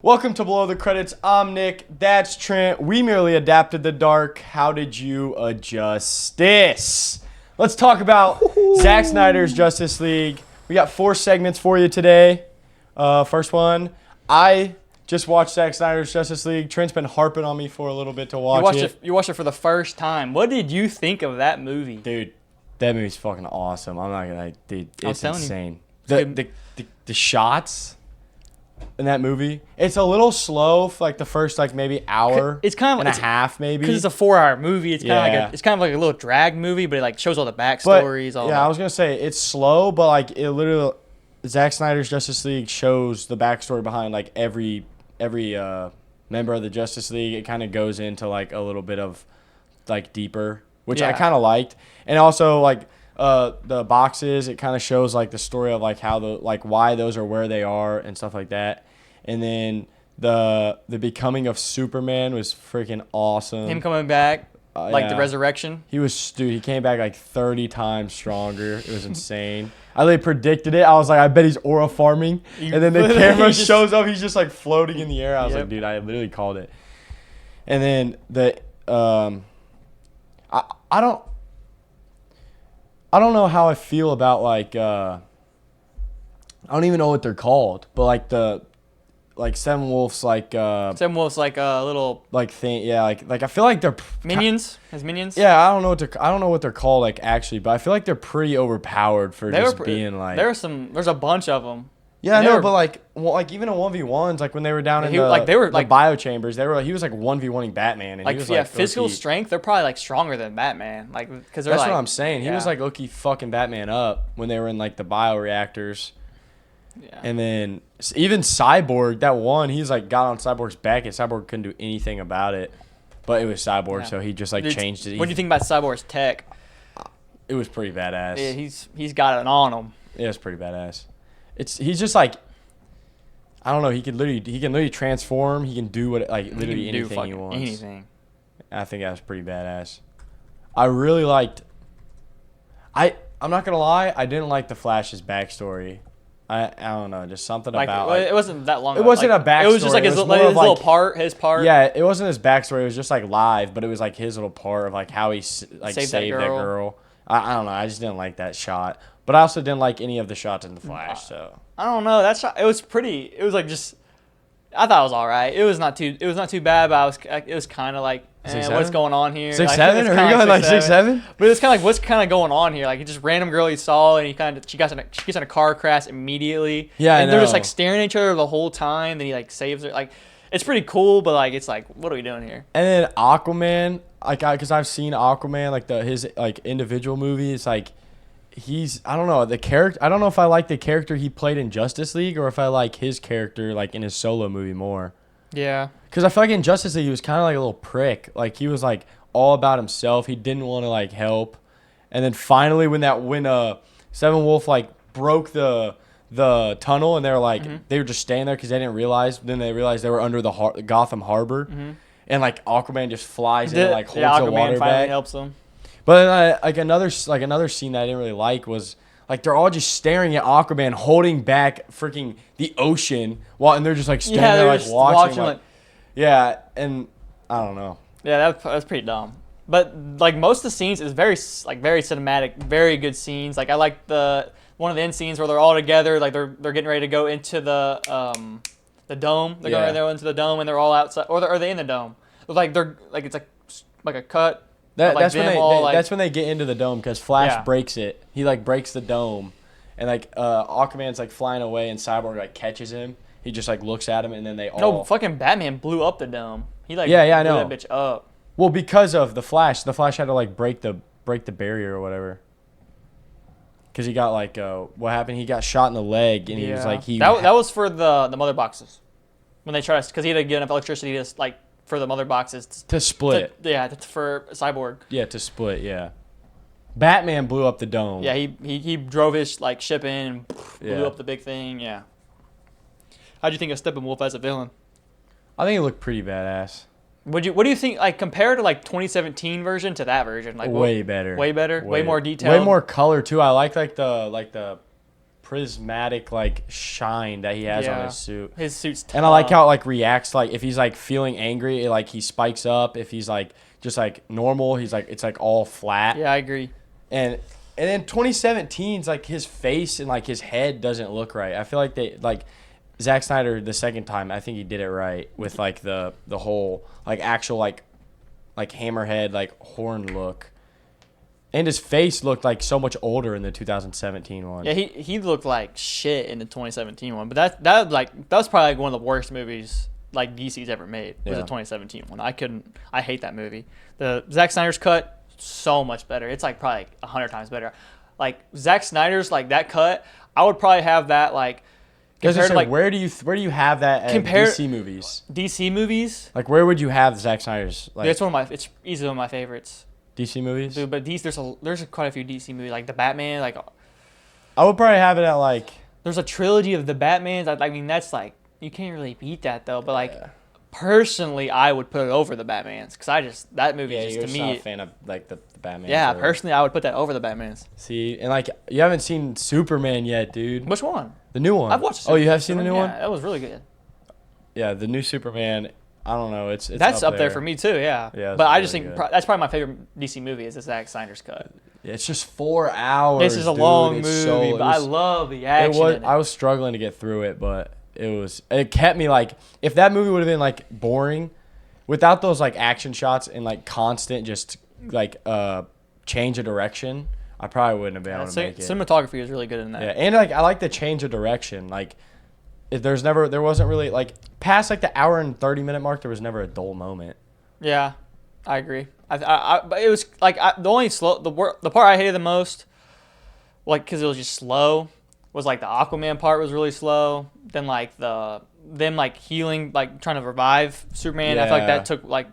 Welcome to Below the Credits. I'm Nick. That's Trent. We merely adapted the dark. How did you adjust this? Let's talk about Zack Snyder's Justice League. We got 4 segments for you today. First one, I just watched Zack Snyder's Justice League. Trent's been harping on me for a little bit to watch it. You watched it for the first time. What did you think of that movie? Dude, that movie's fucking awesome. I'm not gonna, dude, it's insane. The shots in that movie, it's a little slow for like the first like maybe hour. It's kind of and a half maybe because it's a 4-hour movie. It's kind of like a little drag movie, but it like shows all the backstories. I was gonna say it's slow, but like it literally, Zack Snyder's Justice League shows the backstory behind like every member of the Justice League. It kind of goes into like a little bit of like deeper, which I kind of liked, and also like the boxes. It kind of shows like the story of like how why those are where they are and stuff like that. And then the becoming of Superman was freaking awesome. Him coming back, the resurrection. He came back like 30 times stronger. It was insane. I literally predicted it. I was like, I bet he's aura farming. And then the camera shows up. He's just like floating in the air. I was like, dude, I literally called it. And then I don't know how I feel about like I don't even know what they're called, but like Seven Wolves like a little like thing, yeah, like I feel like they're minions. His minions. Yeah, I don't know what they're called like actually, but I feel like they're pretty overpowered for being like. There's a bunch of them. Yeah, I know, but like even in 1v1s, like when they were down in the bio chambers, he was like 1v1ing Batman, and he was like physical strength. They're probably like stronger than Batman, like because that's what I'm saying. He was like low-key fucking Batman up when they were in like the bioreactors. Yeah. And then even Cyborg, that one, he's like got on Cyborg's back, and Cyborg couldn't do anything about it, but it was Cyborg, so he just like changed it. What do you think about Cyborg's tech? It was pretty badass. Yeah, he's got it on him. Yeah, it's pretty badass. He's just like, I don't know. He can literally transform. He can do literally anything he wants. Anything. I think that's pretty badass. I really liked. I'm not gonna lie. I didn't like the Flash's backstory. I don't know. Just something about it wasn't that long. It wasn't a backstory. It was just like his little part. His part. Yeah, it wasn't his backstory. It was just like live, but it was like his little part of like how he like saved that girl. I don't know. I just didn't like that shot. But I also didn't like any of the shots in the Flash. So I don't know. That shot, it was pretty. It was like just. I thought it was all right. It was not too bad, but it was kind of like, what's going on here? 6'7"? Are you going like 6'7"? But it's kind of like, what's kind of going on here? Like, just random girl he saw, and she gets in a car crash immediately. Yeah, and they're just like staring at each other the whole time. Then he like saves her. Like, it's pretty cool, but like, it's like, what are we doing here? And then Aquaman, like, because I've seen Aquaman, like his like individual movie. It's like. I don't know the character. I don't know if I like the character he played in Justice League or if I like his character like in his solo movie more. Yeah. Because I feel like in Justice League he was kind of like a little prick. Like he was like all about himself. He didn't want to like help. And then finally when Seven Wolf like broke the tunnel and they were like they were just staying there because they didn't realize. Then they realized they were under the Gotham Harbor. Mm-hmm. And like Aquaman just flies in and like holds the water Aquaman finally helps them. But another scene that I didn't really like was like they're all just staring at Aquaman holding back freaking the ocean and they're just like standing there like watching yeah, and I don't know. Yeah, that was pretty dumb. But like most of the scenes is very cinematic, very good scenes. Like I like one of the end scenes where they're all together, like they're getting ready to go into the dome. They're going right into the dome and they're all outside, or are they in the dome? It's like a cut. That's when they get into the dome because Flash breaks it. He like breaks the dome, and like Aquaman's like flying away, and Cyborg like catches him. He just like looks at him, and then they all. No, fucking Batman blew up the dome. He like blew that bitch up. Well, because of the Flash had to like break the barrier or whatever. Because he got like what happened? He got shot in the leg, and he was like That was for the mother boxes when they tried because he had to get enough electricity to like. For the mother boxes to split. For Cyborg. Yeah, to split. Yeah. Batman blew up the dome. Yeah, he drove his like ship in and blew up the big thing. Yeah. How'd you think of Steppenwolf as a villain? I think it looked pretty badass. What do you think? Like compared to like 2017 version to that version, like way better. Way better. Way more detailed. Way more color too. I like the prismatic like shine that he has on his suit. His suit's tough. And I like how it like reacts, like if he's like feeling angry, it, like he spikes up. If he's like just like normal, he's like it's like all flat. Yeah, I agree. And then 2017's like his face and like his head doesn't look right. I feel like they like Zack Snyder the second time. I think he did it right with like the whole like actual like hammerhead like horn look. And his face looked like so much older in the 2017 one. Yeah, he looked like shit in the 2017 one, but that was probably like one of the worst movies like DC's ever made. Was the 2017 one. I hate that movie. The Zack Snyder's cut so much better. It's like probably like 100 times better. Like Zack Snyder's like that cut, I would probably have that like compared to like where do you have that at DC movies? DC movies? Like where would you have Zack Snyder's like? Yeah, it's easily one of my favorites. DC movies? Dude, but there's quite a few DC movies like the Batman, like I would probably have it at like there's a trilogy of the Batmans. I mean that's like you can't really beat that though, but like personally I would put it over the Batmans cuz that movie is just to me not a fan of like the Batmans. Yeah, personally I would put that over the Batmans. See, and like you haven't seen Superman yet, dude. Which one? The new one. I've watched Superman. Oh, you have seen the new one? Yeah, that was really good. Yeah, the new Superman. I don't know. It's that's up there for me too. Yeah. Yeah. But I just think that's probably my favorite DC movie is the Zack Snyder's cut. Yeah, it's just 4 hours. This is a long movie, but I love the action. I was struggling to get through it, but it kept me like if that movie would have been like boring, without those like action shots and like constant just like change of direction, I probably wouldn't have been able to make it. Cinematography is really good in that. Yeah, and like I like the change of direction. Like there wasn't really like past like the hour and 30-minute mark, there was never a dull moment. Yeah, I agree. But it was like the part I hated the most, like because it was just slow, was like the Aquaman part was really slow. Then like them like healing, like trying to revive Superman. Yeah. I feel like that took like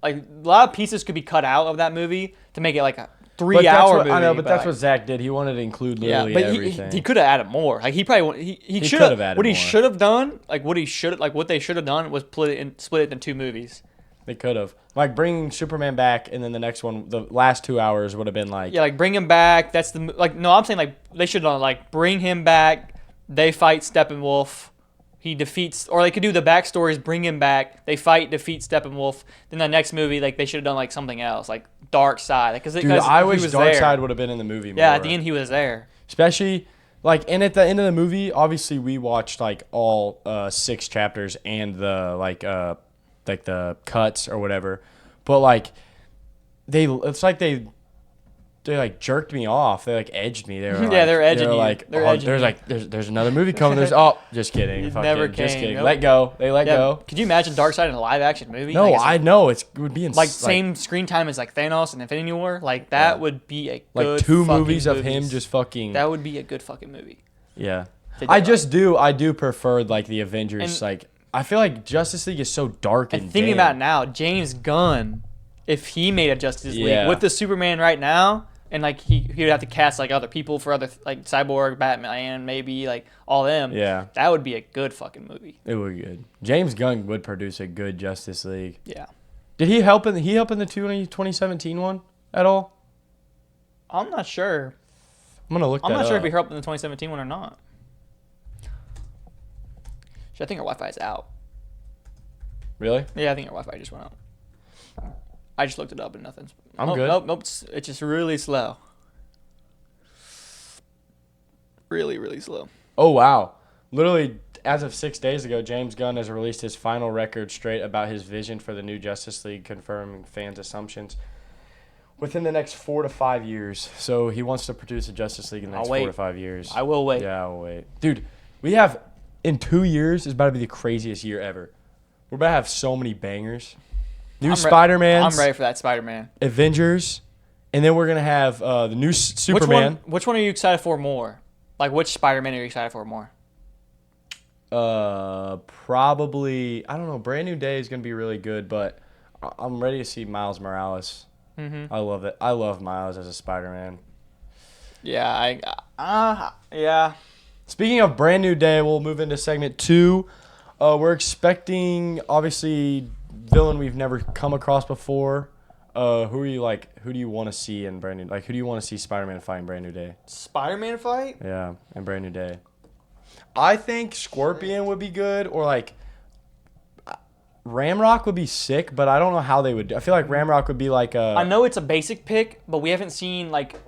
a lot of pieces could be cut out of that movie to make it like a 3-hour movie. I know, but that's what Zack did. He wanted to include literally everything. He could have added more. Like he probably he should have added. What he should have done, what they should have done was split it into 2 movies. They could have like bringing Superman back, and then the next one, the last 2 hours would have been like like bring him back. That's I'm saying like they should have like bring him back. They fight Steppenwolf. He defeats, or they could do the backstories, bring him back. They fight, defeat Steppenwolf. Then the next movie, like they should have done like something else, like Dark Side. Dude, I wish Dark Side would have been in the movie more. Yeah, at the end he was there. Especially like, and at the end of the movie, obviously we watched like all 6 chapters and the like the cuts or whatever. But like it's like they like jerked me off. They like edged me. They were they're edging you. Like, there's another movie coming. Just kidding. Never came. Just kidding. Nope. Let go. They let go. Could you imagine Darkseid in a live action movie? No, like, I know it would be like same screen time as like Thanos and Infinity War. Like that would be a good like 2 movies of him just fucking. That would be a good fucking movie. Yeah, I do prefer like the Avengers. Like I feel like Justice League is so dark and thinking about it now, James Gunn, if he made a Justice League with the Superman right now. And like he would have to cast like other people for other like Cyborg, Batman, maybe like all them. Yeah, that would be a good fucking movie. It would be good. James Gunn would produce a good Justice League. Yeah. Did he help in the 2017 one at all? I'm not sure. I'm gonna look. I'm not sure if he helped in the 2017 one or not. I think our Wi-Fi is out. Really? Yeah, I think our Wi-Fi just went out. I just looked it up and nothing's. I'm good. Nope. It's just really slow. Really, really slow. Oh, wow. Literally, as of 6 days ago, James Gunn has released his final record straight about his vision for the new Justice League, confirming fans' assumptions within the next 4 to 5 years. So he wants to produce a Justice League in the next 4 to 5 years. I will wait. Yeah, I'll wait. Dude, we have, in 2 years, is about to be the craziest year ever. We're about to have so many bangers. New Spider-Man. I'm ready for that Spider-Man. Avengers. And then we're going to have the new Superman. Which one are you excited for more? Like, which Spider-Man are you excited for more? Probably, I don't know. Brand New Day is going to be really good, but I'm ready to see Miles Morales. Mm-hmm. I love it. I love Miles as a Spider-Man. Yeah, yeah. Speaking of Brand New Day, we'll move into segment 2. We're expecting, obviously, villain we've never come across before. who are you like? Who do you want to see in Brand New? Like, who do you want to see Spider-Man fight in Brand New Day? Spider-Man fight? Yeah, in Brand New Day. I think Scorpion would be good, or like Ramrock would be sick, but I don't know how they would do. I feel like Ramrock would be like a. I know it's a basic pick, but we haven't seen like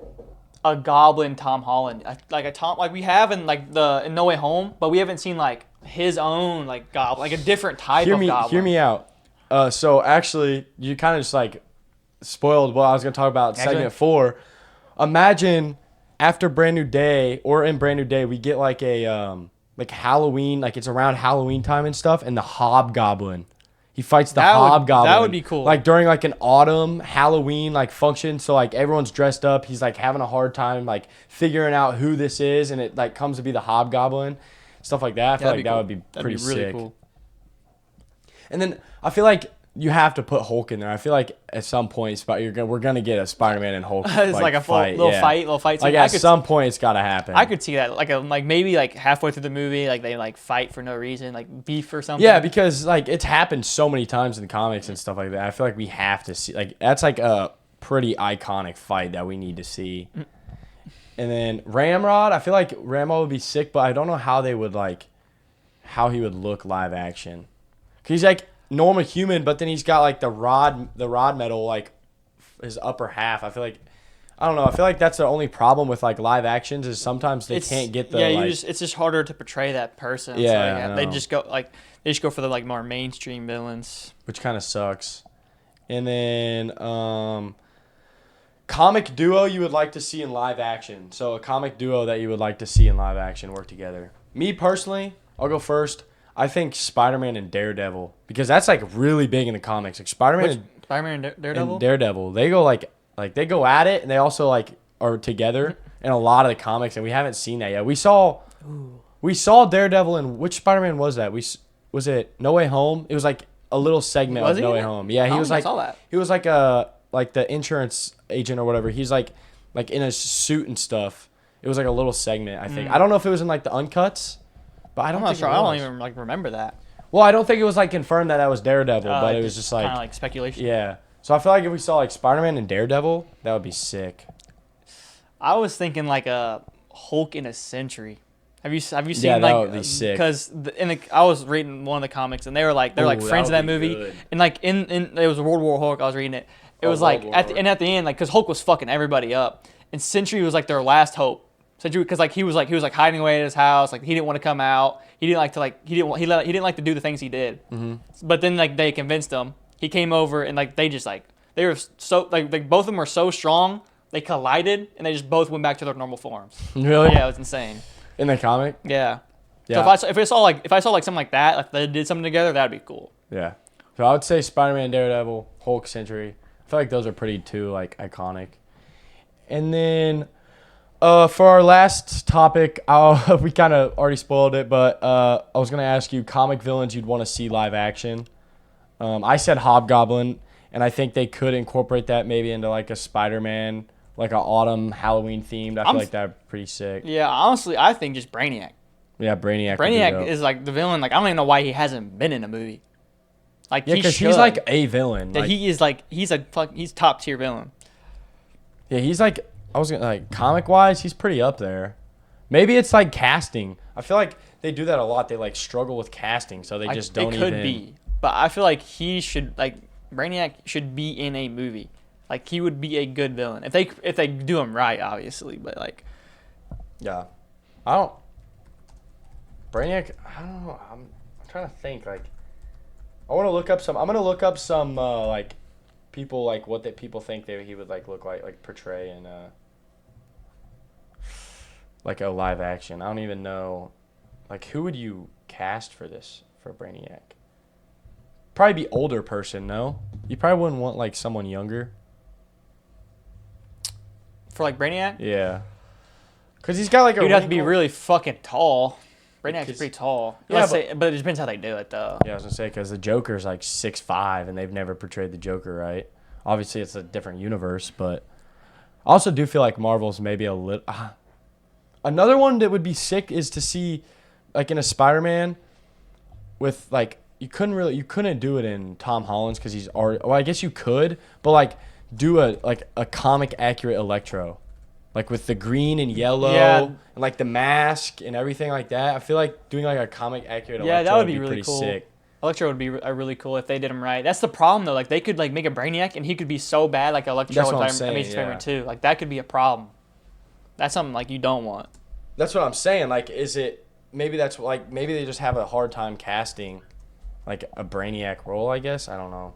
a Goblin Tom Holland, like we have in like in No Way Home, but we haven't seen like his own like Goblin, like a different type of Goblin. Hear me out. So actually, you kind of just like spoiled what I was gonna talk about. Segment 4. Imagine after Brand New Day or in Brand New Day, we get like a like Halloween, like it's around Halloween time and stuff, and the Hobgoblin. He fights the Hobgoblin. That would be cool. Like during like an autumn Halloween like function, so like everyone's dressed up. He's like having a hard time like figuring out who this is, and it like comes to be the Hobgoblin, stuff like that. I feel like that would be pretty sick. Really cool. And then I feel like you have to put Hulk in there. I feel like at some point we're gonna get a Spider-Man and Hulk. It's like a fight. Little fight. Like at some point, it's gotta happen. I could see that. Like maybe like halfway through the movie, like they like fight for no reason, like beef or something. Yeah, because like it's happened so many times in the comics and stuff like that. I feel like we have to see. Like that's like a pretty iconic fight that we need to see. And then Ramrod, I feel like Ramrod would be sick, but I don't know how they would like how he would look live action. 'Cause he's like normal human, but then he's got like the rod metal, like his upper half. I feel like I don't know. I feel like that's the only problem with like live actions is sometimes they can't get the it's just harder to portray that person. Yeah, so they just go for the like more mainstream villains, which kind of sucks. And then comic duo you would like to see in live action. So a comic duo that you would like to see in live action work together. Me personally, I'll go first. I think Spider-Man and Daredevil, because that's like really big in the comics. Like Spider-Man and Daredevil. And Daredevil, they go like they go at it, and they also like are together in a lot of the comics, and we haven't seen that yet. We saw Daredevil in which Spider-Man was that? Was it No Way Home? It was like a little segment of No Way Home. Yeah, he was like he was like the insurance agent or whatever. He's like in a suit and stuff. It was like a little segment, I think. I don't know if it was in like the uncuts. But I don't even like remember that. Well, I don't think it was like confirmed that was Daredevil, but it was just like kind of like speculation. Yeah. So I feel like if we saw like Spider-Man and Daredevil, that would be sick. I was thinking like a Hulk in a Century. Have you seen that would be sick. Because I was reading one of the comics and they're like friends in that movie, good. And like in it was a World War Hulk. I was reading it. It was like at the end like because Hulk was fucking everybody up, and Century was like their last hope. Because like he was hiding away at his house, like he didn't want to come out. He didn't like to do the things he did. Mm-hmm. But then like they convinced him. He came over and like they were so like both of them were so strong. They collided and they just both went back to their normal forms. Really? Yeah, it was insane. In the comic? Yeah. So if I saw like something like that, like they did something together, that'd be cool. Yeah. So I would say Spider-Man, Daredevil, Hulk, Century. I feel like those are pretty too like iconic. And then. For our last topic, we kind of already spoiled it, but I was going to ask you comic villains you'd want to see live action. I said Hobgoblin, and I think they could incorporate that maybe into like a Spider-Man, like an autumn Halloween themed. I feel like that'd be pretty sick. Yeah, honestly, I think just Brainiac. Yeah, Brainiac. Brainiac is like the villain. Like I don't even know why he hasn't been in a movie. Like because he's like a villain. Yeah, he's top tier villain. Yeah, he's like. I was gonna like comic wise, he's pretty up there. Maybe it's like casting. I feel like they do that a lot. They like struggle with casting, so they just don't even. It could be, but I feel like Brainiac should be in a movie. Like he would be a good villain if they do him right, obviously. But like, yeah, Brainiac. I don't know. I'm trying to think. Like, I'm gonna look up some like people like what people think he would like look like portray in like a live action. I don't even know. Like, who would you cast for Brainiac? Probably be older person, no? You probably wouldn't want, like, someone younger. For, like, Brainiac? Yeah. Because he's got, like, He'd have to be really fucking tall. Brainiac's pretty tall. Yeah, but it depends how they do it, though. Yeah, I was going to say, because the Joker's, like, 6'5", and they've never portrayed the Joker right. Obviously, it's a different universe, but I also do feel like Marvel's maybe a little... Another one that would be sick is to see, like, in a Spider-Man with, like, you couldn't do it in Tom Holland's because he's already... Well, I guess you could, but, like, do a comic accurate Electro, like with the green and yellow and like the mask and everything like that. I feel like doing like a comic accurate Electro that would be really pretty cool. sick. Electro would be really cool if they did him right. That's the problem though. Like they could like make a Brainiac and he could be so bad like Electro That's with what I'm saying, Amazing yeah. Spider-Man 2. Like that could be a problem. That's something like you don't want. That's what I'm saying. Like, is it maybe that's like maybe they just have a hard time casting like a Brainiac role? I guess I don't know.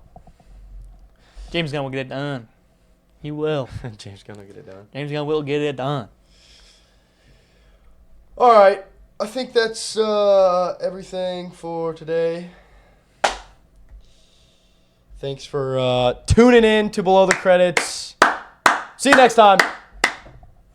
James Gunn will get it done. He will. James Gunn will get it done. James Gunn will get it done. All right, I think that's everything for today. Thanks for tuning in to Below the Credits. See you next time.